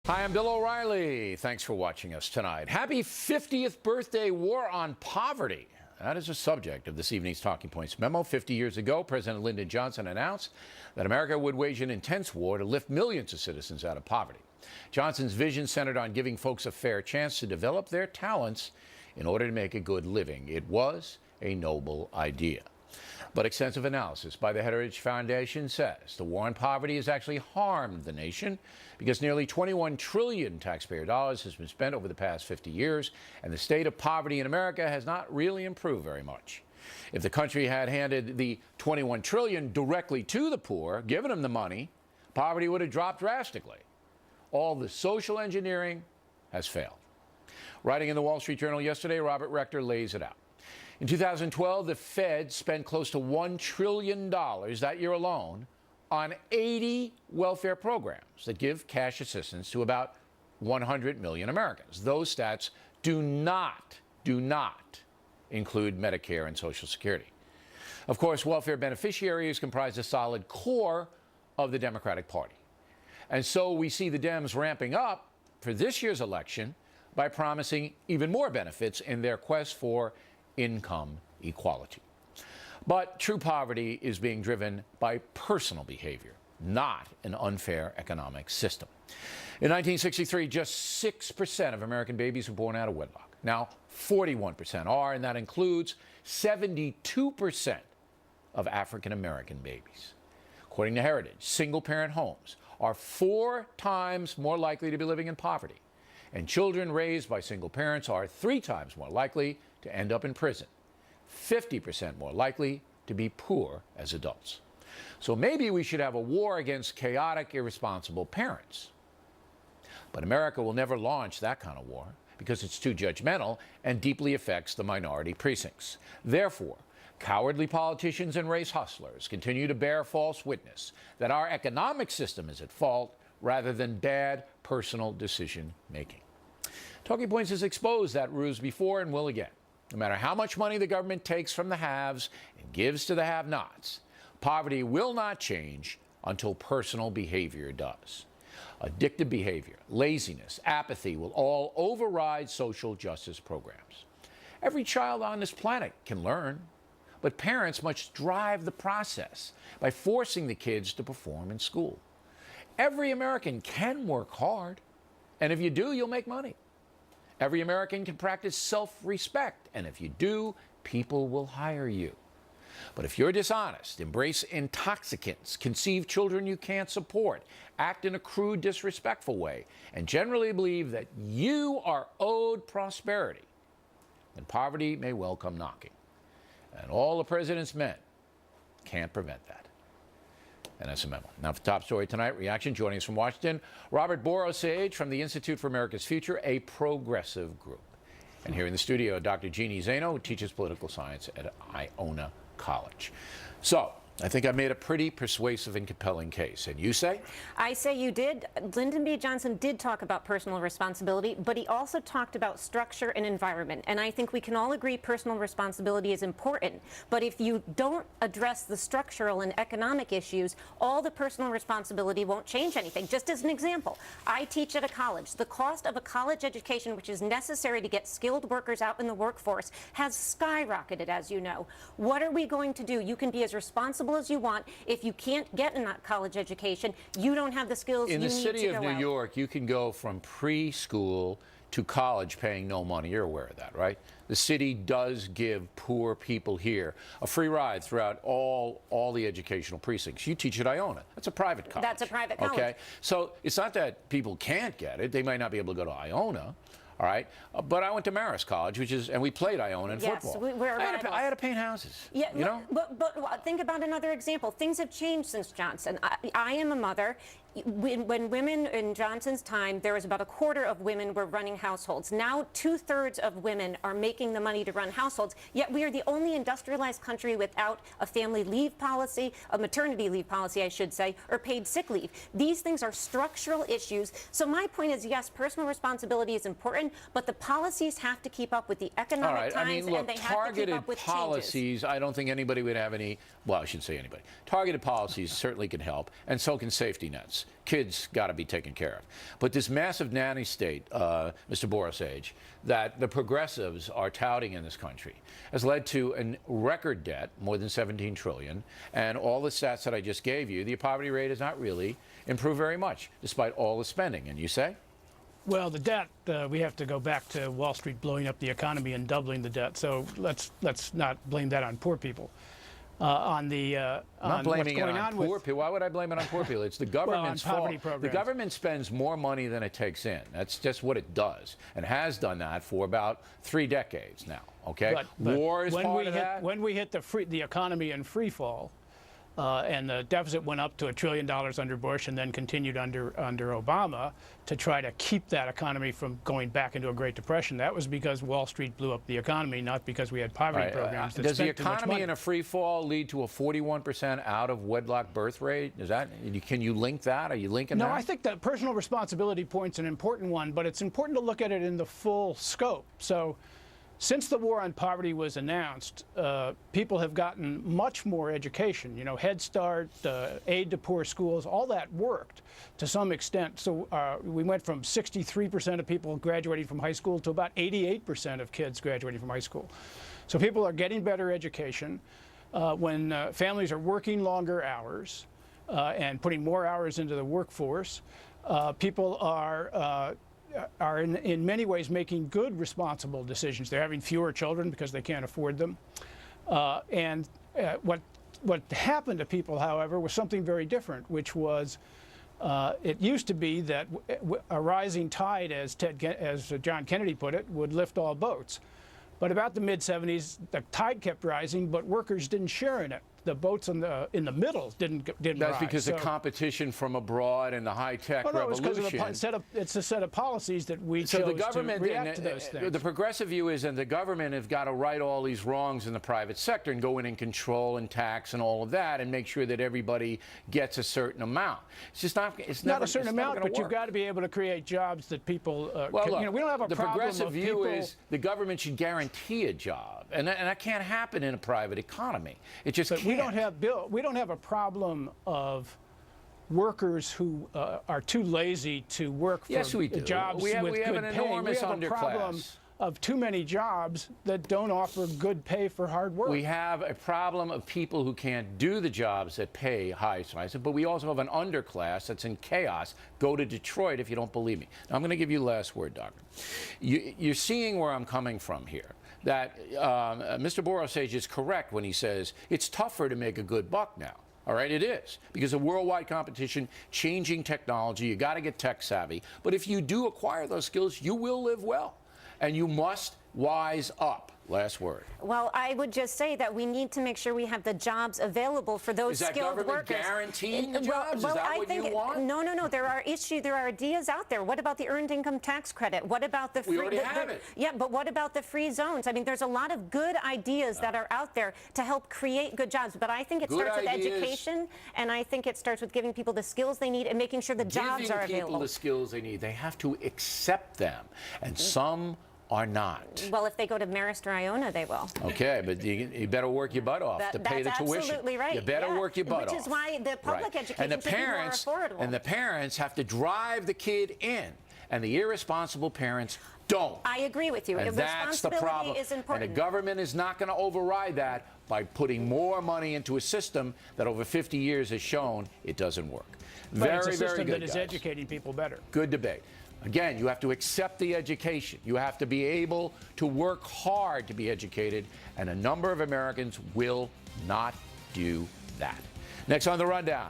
Hi, I'm Bill O'Reilly. Thanks for watching us tonight. Happy 50th birthday, War on Poverty. That is the subject of this evening's Talking Points memo. 50 years ago, President Lyndon Johnson announced that America would wage an intense war to lift millions of citizens out of poverty. Johnson's vision centered on giving folks a fair chance to develop their talents in order to make a good living. It was a noble idea. But extensive analysis by the Heritage Foundation says the war on poverty has actually harmed the nation because nearly 21 trillion taxpayer dollars has been spent over the past 50 years, and the state of poverty in America has not really improved very much. If the country had handed the 21 trillion directly to the poor, given them the money, poverty would have dropped drastically. All the social engineering has failed. Writing in the Wall Street Journal yesterday, Robert Rector lays it out. In 2012, the Fed spent close to $1 trillion that year alone on 80 welfare programs that give cash assistance to about 100 million Americans. Those stats do not include Medicare and Social Security. Of course, welfare beneficiaries comprise a solid core of the Democratic Party. And so we see the Dems ramping up for this year's election by promising even more benefits in their quest for income equality. But true poverty is being driven by personal behavior, not an unfair economic system. In 1963, just 6% of American babies were born out of wedlock. Now, 41% are, and that includes 72% of African American babies. According to Heritage, single-parent homes are 4 times more likely to be living in poverty, and children raised by single parents are 3 times more likely to end up in prison, 50% more likely to be poor as adults. So maybe we should have a war against chaotic, irresponsible parents. But America will never launch that kind of war because it's too judgmental and deeply affects the minority precincts. Therefore, cowardly politicians and race hustlers continue to bear false witness that our economic system is at fault rather than bad personal decision making. Talking Points has exposed that ruse before and will again. No matter how much money the government takes from the haves and gives to the have-nots, poverty will not change until personal behavior does. Addictive behavior, laziness, apathy will all override social justice programs. Every child on this planet can learn, but parents must drive the process by forcing the kids to perform in school. Every American can work hard, and if you do, you'll make money. Every American can practice self-respect, and if you do, people will hire you. But if you're dishonest, embrace intoxicants, conceive children you can't support, act in a crude, disrespectful way, and generally believe that you are owed prosperity, then poverty may well come knocking. And all the president's men can't prevent that. And that's a memo. Now for the top story tonight, reaction joining us from Washington, Robert Borosage from the Institute for America's Future, a progressive group. And here in the studio, Dr. Jeannie Zaino, who teaches political science at Iona College. So, I think I made a pretty persuasive and compelling case. And you say? I say you did. Lyndon B. Johnson did talk about personal responsibility, but he also talked about structure and environment. And I think we can all agree personal responsibility is important. But if you don't address the structural and economic issues, all the personal responsibility won't change anything. Just as an example, I teach at a college. The cost of a college education, which is necessary to get skilled workers out in the workforce, has skyrocketed, as you know. What are we going to do? You can be as responsible as you want. If you can't get a college education, you don't have the skills you need to go out. In the city of New York, you can go from preschool to college paying no money. You're aware of that, right? The city does give poor people here a free ride throughout all the educational precincts. You teach at Iona. That's a private college. That's a private college. Okay? So it's not that people can't get it. They might not be able to go to Iona. All right, but I went to Marist College, and we played Iona in football. Yes, I had to paint houses. Yeah, you know? But think about another example. Things have changed since Johnson. I am a mother. When women in Johnson's time, there was about 1/4 of women were running households. Now 2/3 of women are making the money to run households, yet we are the only industrialized country without a family leave policy, a maternity leave policy, I should say, or paid sick leave. These things are structural issues. So my point is, yes, personal responsibility is important, but the policies have to keep up with the economic times, look, and they have to keep up with policies, changes. I don't think anybody would have any, well, I shouldn't say anybody. Targeted policies certainly can help, and so can safety nets. kids got to be taken care of. But this massive nanny state, Mr. Borosage, that the progressives are touting in this country has led to a record debt, more than $17 trillion, and all the stats that I just gave you, the poverty rate has not really improved very much, despite all the spending. And you say? Well, the debt, we have to go back to Wall Street blowing up the economy and doubling the debt. So let's not blame that on poor people. I'm not blaming it on poor people. Why would I blame it on poor people? It's the government's fault. The government spends more money than it takes in. That's just what it does, and has done that for about 3 decades now. Okay, but war is part of that. When we hit the economy in free fall, and the deficit went up to $1 trillion under Bush and then continued under Obama to try to keep that economy from going back into a Great Depression. That was because Wall Street blew up the economy, not because we had poverty programs that does the spent too much economy money. in a free fall lead to a 41% out of wedlock birth rate? Is that, can you link that? Are you linking that? No, I think that personal responsibility point's an important one, but it's important to look at it in the full scope. So, since the war on poverty was announced, people have gotten much more education. You know, Head Start, aid to poor schools, all that worked to some extent. So we went from 63% of people graduating from high school to about 88% of kids graduating from high school. So people are getting better education. When families are working longer hours and putting more hours into the workforce, people are in many ways making good, responsible decisions. They're having fewer children because they can't afford them. What happened to people, however, was something very different, which was it used to be that a rising tide, as John Kennedy put it, would lift all boats. But about the mid-'70s, the tide kept rising, but workers didn't share in it. The boats in the middle didn't rise. That's because of competition from abroad and the high-tech revolution. It's a set of policies that we chose to react to those things. The progressive view is that the government has got to right all these wrongs in the private sector and go in and control and tax and all of that and make sure that everybody gets a certain amount. It's just not. It's not a certain amount, but you've got to be able to create jobs that people. Well, look, we don't have a problem. The progressive view people is the government should guarantee a job, and that can't happen in a private economy. It just can't. We don't have a problem of workers who are too lazy to work for jobs with good pay. We have an enormous underclass. A problem of too many jobs that don't offer good pay for hard work. We have a problem of people who can't do the jobs that pay high prices, but we also have an underclass that's in chaos. Go to Detroit if you don't believe me. Now, I'm going to give you the last word, Doctor. You're seeing where I'm coming from here. That Mr. Borosage is correct when he says it's tougher to make a good buck now. All right, it is, because of worldwide competition, changing technology, you got to get tech savvy. But if you do acquire those skills, you will live well, and you must wise up. Last word. Well, I would just say that we need to make sure we have the jobs available for those skilled workers. Is that government guaranteeing the jobs? Well, Is that what you want? No. There are ideas out there. What about the earned income tax credit? What about the free? We already have it. Yeah, but what about the free zones? I mean, there's a lot of good ideas that are out there to help create good jobs. But I think it starts with education, and I think it starts with giving people the skills they need and making sure the jobs are available. Giving people the skills they need. They have to accept them, and some are not. Well, if they go to Marist or Iona, they will. Okay, but you better work your butt off to pay the tuition. That's absolutely right. You better work your butt off. Which is why the public education should be more affordable. And the parents have to drive the kid in, and the irresponsible parents don't. I agree with you. And that's the problem. Is important. And the government is not going to override that by putting more money into a system that over 50 years has shown it doesn't work. But it's a system that is educating people better. Good debate. Again, you have to accept the education. You have to be able to work hard to be educated, and a number of Americans will not do that. Next on The Rundown.